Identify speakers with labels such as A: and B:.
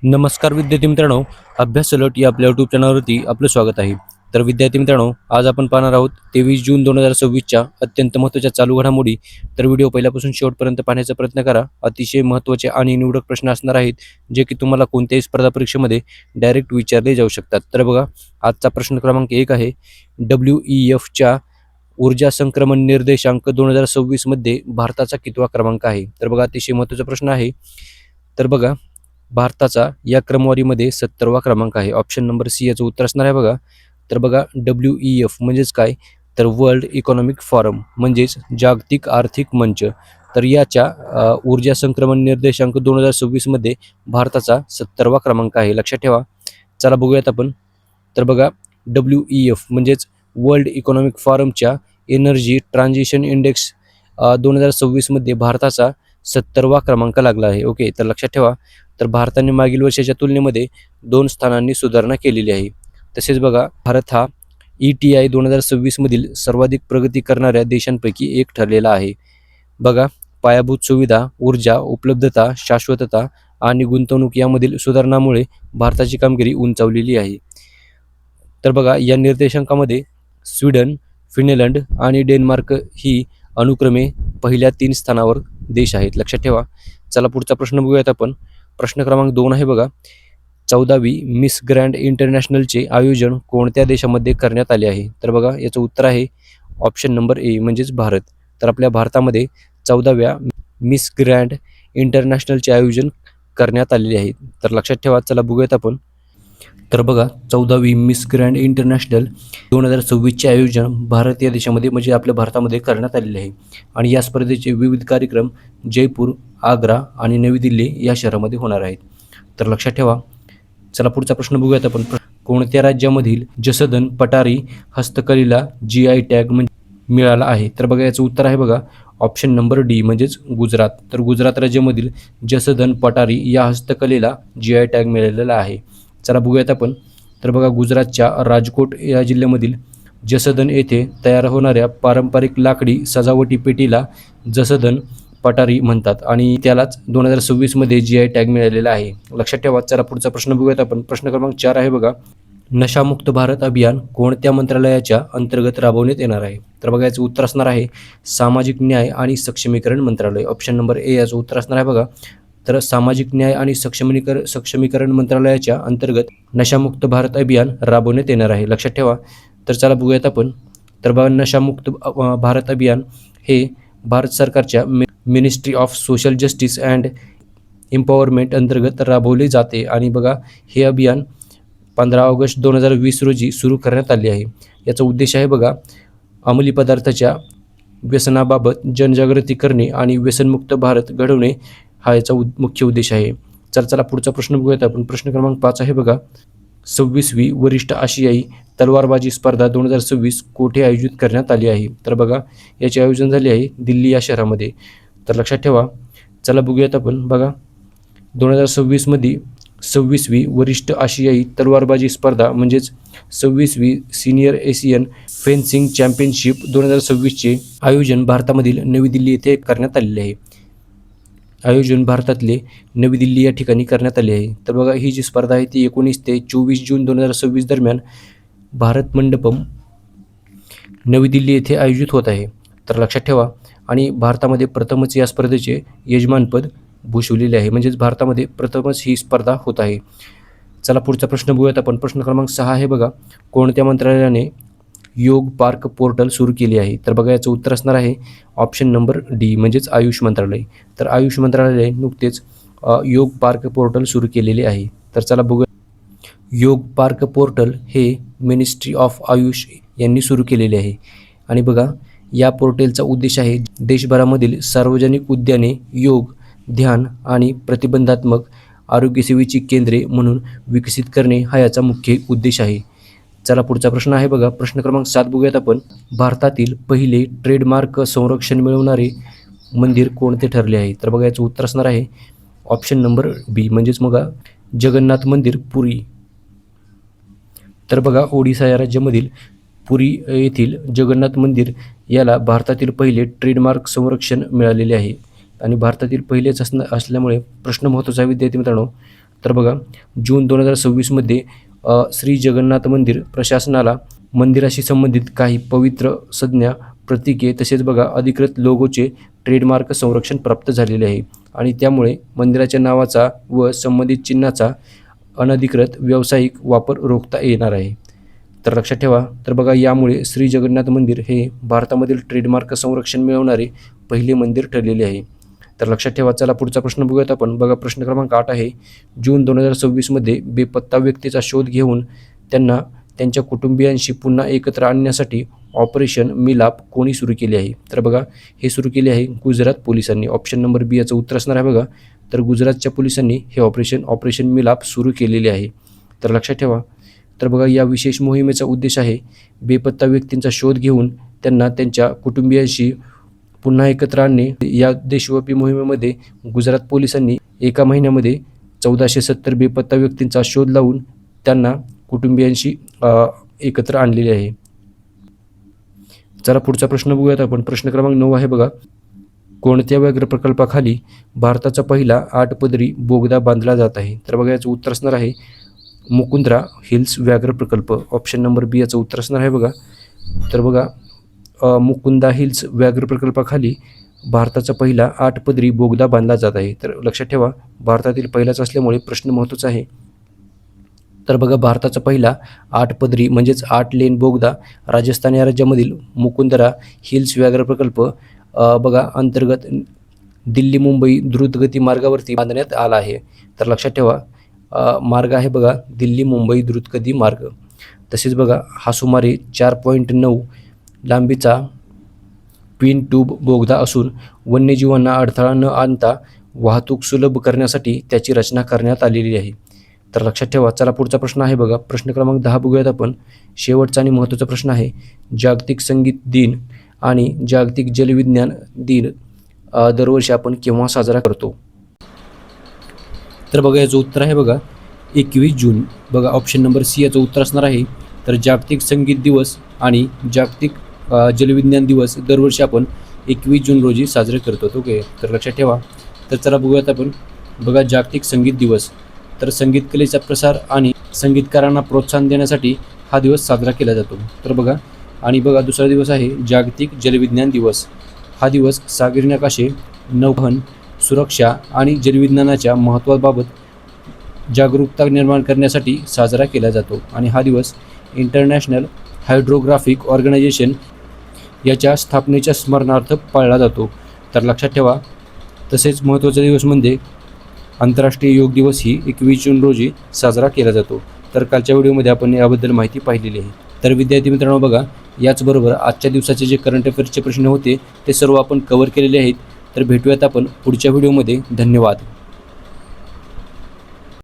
A: नमस्कार विद्यार्थी मित्रांनो, अभ्यास अलर्ट या आपल्या यूट्यूब चॅनलवरती आपलं स्वागत आहे. तर विद्यार्थी मित्रांनो, आज आपण पाहणार आहोत 23 जून 2026च्या अत्यंत महत्त्वाच्या चालू घडामोडी. तर व्हिडिओ पहिल्यापासून शेवटपर्यंत पाहण्याचा प्रयत्न करा. अतिशय महत्त्वाचे आणि निवडक प्रश्न असणार आहेत, जे की तुम्हाला कोणत्याही स्पर्धा परीक्षेमध्ये डायरेक्ट विचारले जाऊ शकतात. तर बघा, आजचा प्रश्न क्रमांक 1 आहे. WEFच्या ऊर्जा संक्रमण निर्देशांक 2026 मध्ये भारताचा कितवा क्रमांक आहे? तर बघा, अतिशय महत्त्वाचा प्रश्न आहे. तर बघा, भारताचा या क्रमवारीमध्ये 70वा क्रमांक आहे. ऑप्शन नंबर सी याचं उत्तर असणार आहे बघा. तर बघा, WEF म्हणजेच काय? तर वर्ल्ड इकॉनॉमिक फॉरम म्हणजेच जागतिक आर्थिक मंच. तर याच्या ऊर्जा संक्रमण निर्देशांक 2026 मध्ये भारताचा 70वा क्रमांक आहे. लक्षात ठेवा. चला बघूयात आपण. तर बघा, WEF म्हणजेच वर्ल्ड इकॉनॉमिक फॉरमच्या एनर्जी ट्रान्झिशन इंडेक्स 2026 मध्ये भारताचा 70वा क्रमांक लागला आहे. ओके, तर लक्षात ठेवा. तर भारताने मागील वर्षाच्या तुलनेमध्ये 2 स्थानांनी सुधारणा केलेली आहे. तसेच बघा, भारत हा ETI 2026 मधील सर्वाधिक प्रगती करणाऱ्या देशांपैकी एक ठरलेला आहे. बघा, पायाभूत सुविधा, ऊर्जा उपलब्धता, शाश्वतता आणि गुंतवणूक यामधील सुधारणामुळे भारताची कामगिरी उंचावलेली आहे. तर बघा, या निर्देशांकामध्ये स्वीडन, फिनलंड आणि डेन्मार्क ही अनुक्रमे पहिल्या 3 स्थानावर देश आहेत. लक्षात ठेवा. चला पुढचा प्रश्न बघूयात आपण. प्रश्न क्रमांक 2 आहे बघा. 14वी मिस ग्रँड इंटरनॅशनलचे आयोजन कोणत्या देशामध्ये करण्यात आले आहे? तर बघा, याचं उत्तर आहे ऑप्शन नंबर ए म्हणजेच भारत. तर आपल्या भारतामध्ये 14व्या मिस ग्रँड इंटरनॅशनलचे आयोजन करण्यात आलेले आहे. तर लक्षात ठेवा. चला बघूयात आपण. तर बघा, 14वी मिस ग्रँड इंटरनॅशनल 2026चे आयोजन भारत या देशामध्ये म्हणजे आपल्या भारतामध्ये करण्यात आलेले आहे. आणि या स्पर्धेचे विविध कार्यक्रम जयपूर, आग्रा आणि नवी दिल्ली या शहरामध्ये होणार आहेत. तर लक्षात ठेवा. चला पुढचा प्रश्न बघूयात आपण. कोणत्या राज्यामधील जसदन पटारी हस्तकलेला GI टॅग मिळाला आहे? तर बघा, याचं उत्तर आहे बघा ऑप्शन नंबर डी म्हणजेच गुजरात. तर गुजरात राज्यामधील जसदन पटारी या हस्तकलेला GI टॅग मिळालेला आहे. चला बघूयात आपण. तर बघा, गुजरातच्या राजकोट या जिल्ह्यामधील जसदन येथे तयार होणाऱ्या पारंपरिक लाकडी सजावटी पेटीला जसदन पटारी म्हणतात आणि त्यालाच 2026 मध्ये GI टॅग मिळालेला आहे. लक्षात ठेवा. चला पुढचा प्रश्न बघूयात आपण. प्रश्न क्रमांक 4 आहे बघा. नशामुक्त भारत अभियान कोणत्या मंत्रालयाच्या अंतर्गत राबवण्यात येणार आहे? तर बघा, याचं उत्तर असणार आहे सामाजिक न्याय आणि सक्षमीकरण मंत्रालय. ऑप्शन नंबर ए याचं उत्तर असणार आहे बघा. तर सामाजिक न्याय आणि सक्षमीकरण मंत्रालयाच्या अंतर्गत नशामुक्त भारत अभियान राबवण्यात येणार आहे. लक्षात ठेवा. तर चला बघूयात आपण. तर बघा, नशामुक्त भारत अभियान हे भारत सरकारच्या ministry of social justice and empowerment अंतर्गत राबवले जाते. आणि बघा, हे अभियान 15 ऑगस्ट 2020 रोजी सुरू करण्यात आले आहे. याचा उद्देश आहे बघा, अंमली पदार्थाच्या व्यसनाबाबत जनजागृती करणे आणि व्यसनमुक्त भारत घडवणे हा याचा मुख्य उद्देश आहे. चला पुढचा प्रश्न बघूयात आपण. प्रश्न क्रमांक 5 आहे बघा. 26वी वरिष्ठ आशियाई तलवारबाजी स्पर्धा 2026 कोठे आयोजित करण्यात आली आहे? तर बघा, याचे आयोजन झाले आहे दिल्ली या शहरामध्ये. तर लक्षात ठेवा. चला बघूयात आपण. बघा, 2026 मध्ये 26वी वरिष्ठ आशियाई तलवारबाजी स्पर्धा म्हणजेच 26वी सिनियर एशियन फेन्सिंग चॅम्पियनशिप 2026चे आयोजन भारतामधील नवी दिल्ली येथे करण्यात आलेले आहे. आयोजन भारतातले नवी दिल्ली या ठिकाणी करण्यात आले आहे. तर बघा, ही जी स्पर्धा आहे ती 19 ते 24 जून 2026 दरम्यान भारत मंडपम नवी दिल्ली येथे आयोजित होत आहे. तर लक्षात ठेवा. आणि भारतामध्ये प्रथमच या स्पर्धेचे यजमानपद भूषवलेले आहे. म्हणजेच भारतामध्ये प्रथमच ही स्पर्धा होत आहे. चला पुढचा प्रश्न बघूयात आपण. प्रश्न क्रमांक 6 आहे बघा. कोणत्या मंत्रालयाने योग पार्क पोर्टल सुरू केले आहे? तर बघा, याचं उत्तर असणार आहे ऑप्शन नंबर डी म्हणजेच आयुष मंत्रालय. तर आयुष मंत्रालयाने नुकतेच योग पार्क पोर्टल सुरू केलेले आहे. तर चला बघूया. योग पार्क पोर्टल हे मिनिस्ट्री ऑफ आयुष यांनी सुरू केलेले आहे. आणि बघा, या पोर्टलचा उद्देश आहे देशभरामधील सार्वजनिक उद्याने योग, ध्यान आणि प्रतिबंधात्मक आरोग्यसेवेची केंद्रे म्हणून विकसित करणे हा याचा मुख्य उद्देश आहे. चला पुढचा प्रश्न आहे बघा. प्रश्न क्रमांक 7 बघूयात आपण. भारतातील पहिले ट्रेडमार्क संरक्षण मिळवणारे मंदिर कोणते ठरले आहे? तर बघा, याचं उत्तर असणार आहे ऑप्शन नंबर बी म्हणजेच मग जगन्नाथ मंदिर, पुरी. तर बघा, ओडिसा या राज्यामधील पुरी येथील जगन्नाथ मंदिर याला भारतातील पहिले ट्रेडमार्क संरक्षण मिळालेले आहे. आणि भारतातील पहिलेच असल्यामुळे प्रश्न महत्त्वाचा विद्यार्थी मित्रांनो. तर बघा जून 2026मध्ये श्री जगन्नाथ मंदिर प्रशासनाला मंदिराशी संबंधित काही पवित्र संज्ञा, प्रतीके तसेच बघा अधिकृत लोगोचे ट्रेडमार्क संरक्षण प्राप्त झालेले आहे आणि त्यामुळे मंदिराच्या नावाचा व संबंधित चिन्हाचा अनधिकृत व्यावसायिक वापर रोखता येणार आहे. तर लक्षात ठेवा. तर बघा यामुळे श्री जगन्नाथ मंदिर हे भारतामधील ट्रेडमार्क संरक्षण मिळवणारे पहिले मंदिर ठरलेले आहे. तर लक्षात ठेवा. चला पुढचा प्रश्न बघूयात आपण. बघा प्रश्न क्रमांक 8 आहे. जून 2026मध्ये बेपत्ता व्यक्तीचा शोध घेऊन त्यांना त्यांच्या कुटुंबियांशी पुन्हा एकत्र आणण्यासाठी ऑपरेशन मिलाप कोणी सुरू केले आहे? तर बघा हे सुरू केले आहे गुजरात पोलिसांनी. ऑप्शन नंबर बी याचं उत्तर असणार आहे बघा. तर गुजरातच्या पोलिसांनी हे ऑपरेशन मिलाप सुरू केलेले आहे. तर लक्षात ठेवा. तर बघा या विशेष मोहिमेचा उद्देश आहे बेपत्ता व्यक्तींचा शोध घेऊन त्यांना त्यांच्या कुटुंबियांशी पुन्हा एकत्र आणणे. या देशव्यापी मोहिमेमध्ये गुजरात पोलिसांनी एका महिन्यामध्ये 1470 बेपत्ता व्यक्तींचा शोध लावून त्यांना कुटुंबियांशी एकत्र आणलेले आहे. चला पुढचा प्रश्न बघूयात आपण. प्रश्न क्रमांक 9 आहे बघा. कोणत्या व्याघ्र प्रकल्पाखाली भारताचा पहिला 8 पदरी बोगदा बांधला जात आहे? तर बघा याचं उत्तर असणार आहे मुकुंद्रा हिल्स व्याघ्र प्रकल्प. ऑप्शन नंबर बी याचं उत्तर असणार आहे बघा. तर बघा मुकुंदा हिल्स व्याघ्र प्रकल्पाखाली भारताचा पहिला 8 पदरी बोगदा बांधला जात आहे. तर लक्षात ठेवा भारतातील पहिलाच असल्यामुळे प्रश्न महत्त्वाचा आहे. तर बघा भारताचा पहिला 8 पदरी म्हणजेच 8 लेन बोगदा राजस्थान या राज्यामधील मुकुंदरा हिल्स व्याघ्र प्रकल्प बघा अंतर्गत दिल्ली मुंबई द्रुतगती मार्गावरती बांधण्यात आला आहे. तर लक्षात ठेवा मार्ग आहे बघा दिल्ली मुंबई द्रुतगती मार्ग. तसेच बघा हा सुमारे 4.9 लांबीचा ट्विन ट्यूब बोगदा असून वन्यजीवांना अडथळा न आणता वाहतूक सुलभ करण्यासाठी त्याची रचना करण्यात आलेली आहे. तर लक्षात ठेवा. चला पुढचा प्रश्न आहे बघा. प्रश्न क्रमांक 10 बघूयात आपण. शेवटचा आणि महत्त्वाचा प्रश्न आहे. जागतिक संगीत दिन आणि जागतिक जलविज्ञान दिन दरवर्षी आपण केव्हा साजरा करतो? तर बघा याचं उत्तर आहे बघा 21 जून. बघा ऑप्शन नंबर सी याचं उत्तर असणार आहे. तर जागतिक संगीत दिवस आणि जागतिक जलविज्ञान दिवस दरवर्षी आपण 21 जून रोजी साजरे करतो. ओके. तर लक्षात ठेवा. तर चला बघूयात आपण. बघा जागतिक संगीत दिवस. तर संगीत कलेचा प्रसार आणि संगीतकारांना प्रोत्साहन देण्यासाठी हा दिवस साजरा केला जातो. तर बघा आणि बघा दुसरा दिवस आहे जागतिक जलविज्ञान दिवस. हा दिवस सागरी नकाशे, नौवहन, सुरक्षा आणि जलविज्ञानाच्या महत्त्वाबाबत जागरूकता निर्माण करण्यासाठी साजरा केला जातो आणि हा दिवस इंटरनॅशनल हायड्रोग्राफिक ऑर्गनायझेशन याच्या स्थापनेच्या स्मरणार्थ पाळला जातो. तर लक्षात ठेवा. तसेच महत्त्वाचा दिवस म्हणजे आंतरराष्ट्रीय योग दिवस ही 21 जून रोजी साजरा केला जातो. तर कालच्या व्हिडिओमध्ये आपण याबद्दल माहिती पाहिलेली आहे. तर विद्यार्थी मित्रांनो बघा याचबरोबर आजच्या दिवसाचे जे करंट अफेअर्सचे प्रश्न होते ते सर्व आपण कव्हर केलेले आहेत. तर भेटूयात आपण पुढच्या व्हिडिओमध्ये. धन्यवाद.